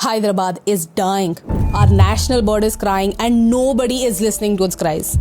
Hyderabad is dying. Our national bird is crying and nobody is listening to its cries.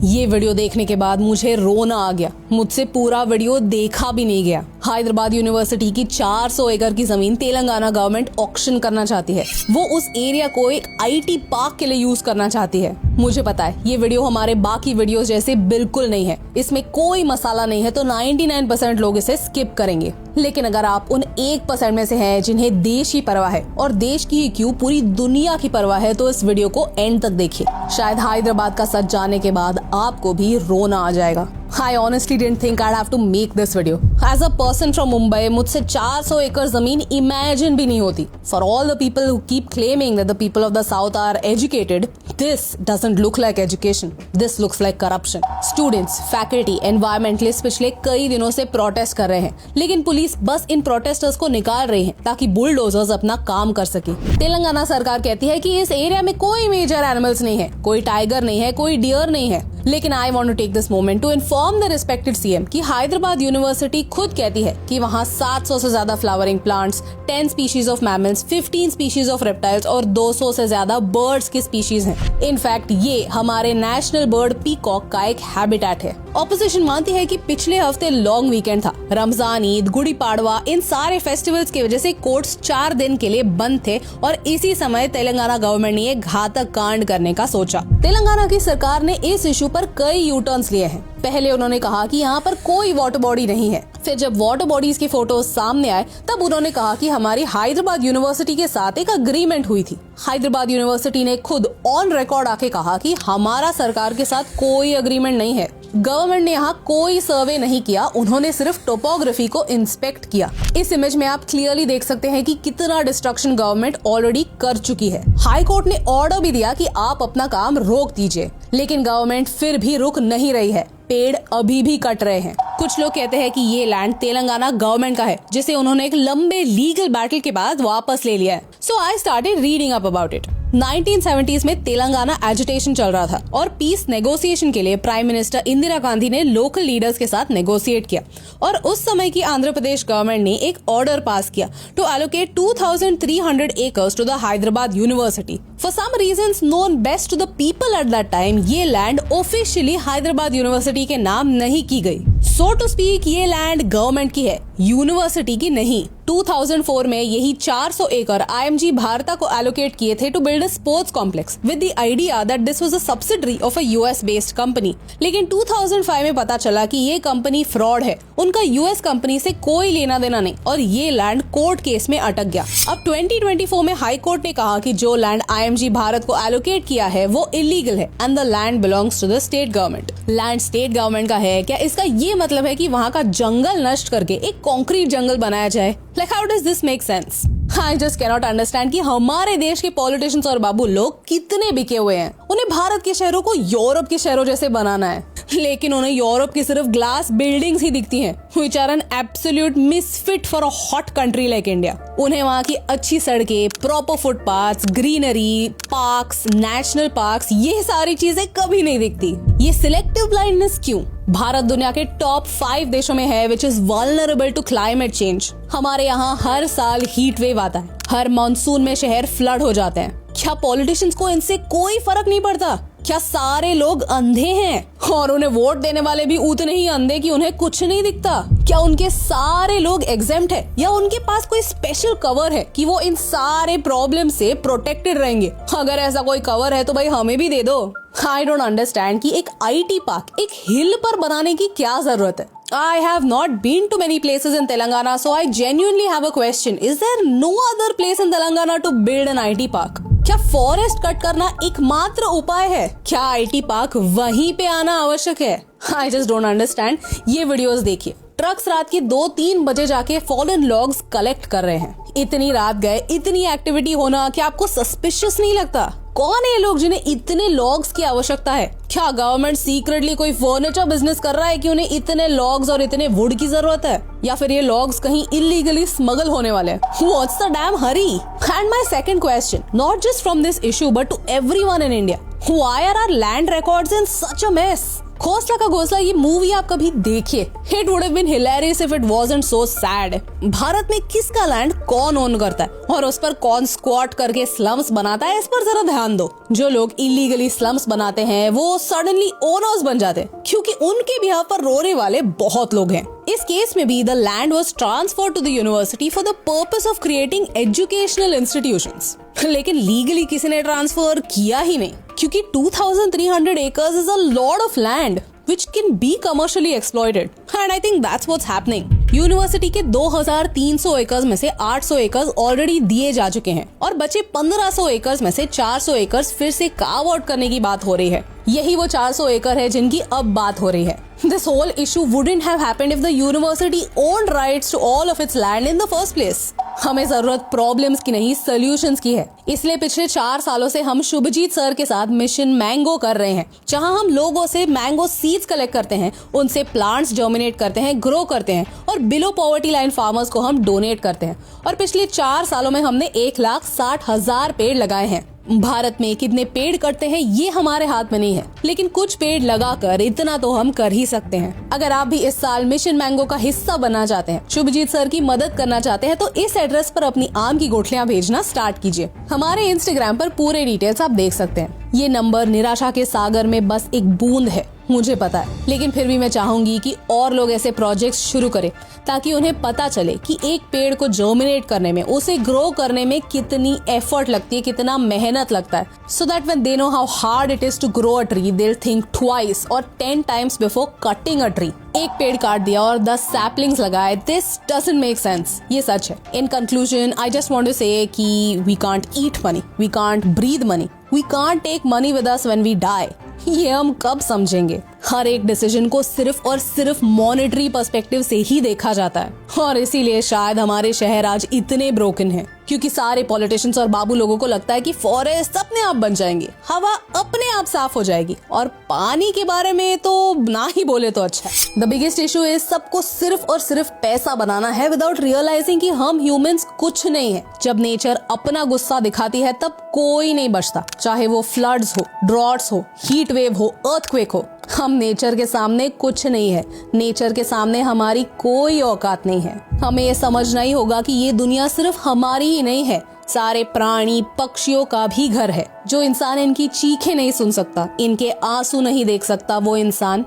ये video देखने के बाद मुझे रोना आ गया। मुझसे पूरा वीडियो देखा भी नहीं गया। हैदराबाद यूनिवर्सिटी की 400 एकड़ की जमीन तेलंगाना गवर्नमेंट ऑक्शन करना चाहती है। वो उस एरिया को एक आईटी पार्क के लिए यूज करना चाहती है। मुझे पता है ये वीडियो हमारे बाकी वीडियोस जैसे बिल्कुल नहीं है, इसमें कोई मसाला नहीं है, तो 99% लोग इसे स्किप करेंगे। लेकिन अगर आप उन 1% में से हैं जिन्हें देश की परवाह है, और देश की ही क्यों पूरी दुनिया की परवाह है, तो इस वीडियो को एंड तक देखिए। शायद हैदराबाद का सच जानने के बाद आपको भी रोना आ जाएगा। I honestly didn't think I'd have to make this video. As a person from Mumbai, मुझसे 400 एकड़ जमीन imagine भी नहीं होती. For all the people who keep claiming that the people of the South are educated, this doesn't look like education. This looks like corruption. Students, faculty, environmentalists पिछले कई दिनों से प्रोटेस्ट कर रहे हैं, लेकिन पुलिस बस इन प्रोटेस्टर्स को निकाल रही है ताकि बुलडोजर्स अपना काम कर सके। तेलंगाना सरकार कहती है कि इस एरिया में कोई मेजर एनिमल्स नहीं है, कोई टाइगर नहीं है, कोई डियर नहीं है। लेकिन I want to take this moment to inform the respected CM कि हैदराबाद यूनिवर्सिटी खुद कहती है कि वहाँ 700 से ज्यादा flowering plants, 10 species of mammals, 15 species of reptiles और 200 से ज्यादा बर्ड्स की स्पीशीज हैं। इनफैक्ट ये हमारे नेशनल बर्ड पीकॉक का एक हैबिटेट है। ऑपोजिशन मानती है कि पिछले हफ्ते लॉन्ग वीकेंड था। रमजान, ईद, गुड़ी पाड़वा, इन सारे फेस्टिवल्स की वजह से कोर्ट्स 4 दिन के लिए बंद थे और इसी समय तेलंगाना गवर्नमेंट ने एक घातक कांड करने का सोचा। तेलंगाना की सरकार ने इस इशू पर कई यू टर्न्स लिए हैं। पहले उन्होंने कहा कि यहाँ पर कोई वाटर बॉडी नहीं है। फिर जब वाटर बॉडीज की फोटोज सामने आए तब उन्होंने कहा कि हमारी हैदराबाद यूनिवर्सिटी के साथ एक अग्रीमेंट हुई थी। हैदराबाद यूनिवर्सिटी ने खुद ऑन रिकॉर्ड आके कहा कि हमारा सरकार के साथ कोई अग्रीमेंट नहीं है। गवर्नमेंट ने यहाँ कोई सर्वे नहीं किया, उन्होंने सिर्फ टोपोग्राफी को इंस्पेक्ट किया। इस इमेज में आप क्लियरली देख सकते हैं कि कितना डिस्ट्रक्शन गवर्नमेंट ऑलरेडी कर चुकी है। हाई कोर्ट ने ऑर्डर भी दिया कि आप अपना काम रोक दीजिए, लेकिन गवर्नमेंट फिर भी रुक नहीं रही है। पेड़ अभी भी कट रहे हैं। कुछ लोग कहते हैं कि ये लैंड तेलंगाना गवर्नमेंट का है, जिसे उन्होंने एक लंबे लीगल बैटल के बाद वापस ले लिया है। So I started reading up about it. 1970s में तेलंगाना एजिटेशन चल रहा था और पीस नेगोशिएशन के लिए प्राइम मिनिस्टर इंदिरा गांधी ने लोकल लीडर्स के साथ नेगोशिएट किया और उस समय की आंध्र प्रदेश गवर्नमेंट ने एक ऑर्डर पास किया to allocate 2300 acres to the Hyderabad university. For some reasons known best to the people at that time, ये लैंड ऑफिशियली हैदराबाद यूनिवर्सिटी के नाम नहीं की गई। सो टू स्पीक ये लैंड गवर्नमेंट की है, यूनिवर्सिटी की नहीं। 2004 में यही 400 एकड़ IMG भारता को एलोकेट किए थे to build a sports complex with the idea that this was a subsidiary of a US based company. लेकिन 2005 में पता चला कि ये कंपनी फ्रॉड है, उनका US कंपनी से कोई लेना देना नहीं और ये लैंड कोर्ट केस में अटक गया। अब 2024 में हाई कोर्ट ने कहा कि जो लैंड IMG भारत को एलोकेट किया है वो इलीगल है and the land belongs to the state government. Land state government का है क्या? इसका ये मतलब है कि वहाँ का जंगल नष्ट करके एक कॉन्क्रीट जंगल बनाया जाए? Like how does this make sense? I just cannot understand कि हमारे देश के पॉलिटिशियंस और बाबू लोग कितने बिके हुए हैं। उन्हें भारत के शहरों को यूरोप के शहरों जैसे बनाना है, लेकिन उन्हें यूरोप की सिर्फ ग्लास बिल्डिंग्स ही दिखती हैं, which are an absolute misfit for a hot country like India। उन्हें वहाँ की अच्छी सड़कें, proper footpaths, greenery, parks, national parks, ये सारी चीजें कभी नहीं दिखती। ये सिलेक्टिव ब्लाइंडनेस क्यों? भारत दुनिया के टॉप 5 देशों में है which is vulnerable to climate change. हमारे यहाँ हर साल हीट वेव आता है, हर मानसून में शहर फ्लड हो जाते हैं। क्या पॉलिटिशियंस को इनसे कोई फर्क नहीं पड़ता? क्या सारे लोग अंधे हैं और उन्हें वोट देने वाले भी उतने ही अंधे कि उन्हें कुछ नहीं दिखता? क्या उनके सारे लोग एग्जेम्प्ट है या उनके पास कोई स्पेशल कवर है कि वो इन सारे प्रॉब्लम से प्रोटेक्टेड रहेंगे? अगर ऐसा कोई कवर है तो भाई हमें भी दे दो। आई डोंट अंडरस्टैंड कि एक IT पार्क एक हिल पर बनाने की क्या जरूरत है। I have not been to many places in Telangana, so I genuinely have a question. Is there no other place in Telangana to build an IT park? क्या फॉरेस्ट कट करना एकमात्र उपाय है? क्या IT पार्क वहीं पे आना आवश्यक है? I just don't understand। ये वीडियोस देखिए। ट्रक्स रात के 2-3 बजे जाके फॉलन लॉग्स कलेक्ट कर रहे हैं। इतनी रात गए, इतनी एक्टिविटी होना क्या आपको सस्पिशियस नहीं लगता? कौन है ये लोग जिन्हें इतने लॉग्स की आवश्यकता है? क्या गवर्नमेंट सीक्रेटली कोई फर्नीचर बिजनेस कर रहा है कि उन्हें इतने लॉग्स और इतने वुड की जरूरत है? या फिर ये लॉग्स कहीं इलीगली स्मगल होने वाले हैं? What's the damn hurry? And my second question, not just from this issue but to everyone in India, Why are our land records in such a mess? Khosla का घोसला ये मूवी आप कभी देखिए। It would have been hilarious if it wasn't so sad. Bharat में किसका land कौन own करता है और उस पर कौन स्क्वाट करके स्लम्स बनाता है, इस पर जरा ध्यान दो। जो लोग इलीगली स्लम्स बनाते हैं वो सडनली ओनर्स बन जाते हैं क्योंकि उनके बिहाफ पर रोने वाले बहुत लोग हैं। इस केस में भी the land was transferred to the university for the purpose of creating educational institutions. लेकिन लीगली किसी ने ट्रांसफर किया ही नहीं क्योंकि 2300 acres is a lot of land which can be commercially exploited and I think that's what's happening. University के 2300 acres में से 800 acres already दिए जा चुके हैं और बचे 1500 एकर्स में से 400 एकर्स फिर से कार्व आउट करने की बात हो रही है। यही वो 400 एकड़ है जिनकी अब बात हो रही है। This whole issue wouldn't have happened if the university owned rights to all of its land in the first place. हमें जरूरत प्रॉब्लम्स की नहीं सॉल्यूशंस की है। इसलिए पिछले 4 सालों से हम शुभजीत सर के साथ मिशन मैंगो कर रहे हैं, जहां हम लोगों से मैंगो सीड्स कलेक्ट करते हैं, उनसे प्लांट्स जर्मिनेट करते हैं, ग्रो करते हैं और बिलो पॉवर्टी लाइन फार्मर्स को हम डोनेट करते हैं। और पिछले 4 सालों में हमने 1,60,000 पेड़ लगाए हैं। भारत में कितने पेड़ कटते हैं ये हमारे हाथ में नहीं है, लेकिन कुछ पेड़ लगाकर इतना तो हम कर ही सकते हैं। अगर आप भी इस साल मिशन मैंगो का हिस्सा बनना चाहते हैं, शुभजीत सर की मदद करना चाहते हैं, तो इस एड्रेस पर अपनी आम की गुठलियां भेजना स्टार्ट कीजिए। हमारे इंस्टाग्राम पर पूरे डिटेल्स आप देख सकते हैं। ये नंबर निराशा के सागर में बस एक बूंद है, मुझे पता है, लेकिन फिर भी मैं चाहूंगी कि और लोग ऐसे प्रोजेक्ट्स शुरू करें ताकि उन्हें पता चले कि एक पेड़ को जर्मिनेट करने में, उसे ग्रो करने में कितनी एफर्ट लगती है, कितना मेहनत लगता है। So that when they know how hard it is to grow a tree, they will think twice और 10 times before cutting a tree. एक पेड़ काट दिया और 10 सैपलिंग्स लगाए, दिस डजंट मेक सेंस। ये सच है। In conclusion I just want to say कि we can't eat money, we can't breathe money, we can't take money with us when we die. ये हम कब समझेंगे? हर एक डिसीजन को सिर्फ और सिर्फ मॉनेटरी पर्सपेक्टिव से ही देखा जाता है और इसीलिए शायद हमारे शहर आज इतने ब्रोकन हैं, क्योंकि सारे पॉलिटिशियंस और बाबू लोगों को लगता है कि फॉरेस्ट अपने आप बन जाएंगे, हवा अपने आप साफ हो जाएगी और पानी के बारे में तो ना ही बोले तो अच्छा है। द बिगेस्ट इशू इज सबको सिर्फ और सिर्फ पैसा बनाना है विदाउट रियलाइजिंग कि हम ह्यूमंस कुछ नहीं है। जब नेचर अपना गुस्सा दिखाती है तब कोई नहीं बचता, चाहे वो फ्लड्स हो, ड्रॉट्स हो, हीट वेव हो, अर्थक्वेक हो। हम नेचर के सामने कुछ नहीं है। नेचर के सामने हमारी कोई औकात नहीं है। हमें ये समझना ही होगा कि ये दुनिया सिर्फ हमारी ही नहीं है, सारे प्राणी पक्षियों का भी घर है। जो इंसान इनकी चीखें नहीं सुन सकता, इनके आंसू नहीं देख सकता, वो इंसान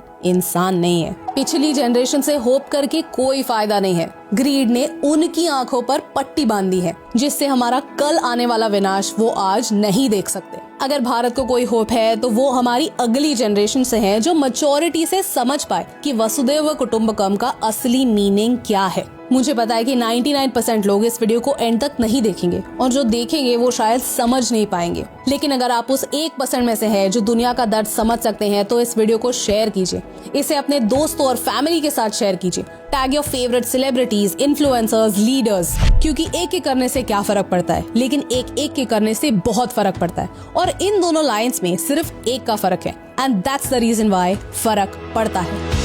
नहीं है। पिछली जनरेशन से होप करके कोई फायदा नहीं है। ग्रीड ने उनकी आंखों पर पट्टी बांधी है, जिससे हमारा कल आने वाला विनाश वो आज नहीं देख सकते। अगर भारत को कोई होप है तो वो हमारी अगली जनरेशन से है, जो मैच्योरिटी से समझ पाए कि वसुधैव कुटुंबकम का असली मीनिंग क्या है। मुझे पता है कि 99% लोग इस वीडियो को एंड तक नहीं देखेंगे और जो देखेंगे वो शायद समझ नहीं पाएंगे, लेकिन अगर आप उस 1% में से है जो दुनिया का दर्द समझ सकते हैं तो इस वीडियो को शेयर कीजिए। इसे अपने दोस्तों और फैमिली के साथ शेयर कीजिए। Tag your favourite celebrities, influencers, leaders, क्योंकि एक के करने से क्या फर्क पड़ता है, लेकिन एक के करने से बहुत फर्क पड़ता है। और इन दोनों लाइंस में सिर्फ एक का फर्क है, and that's the reason why फर्क पड़ता है।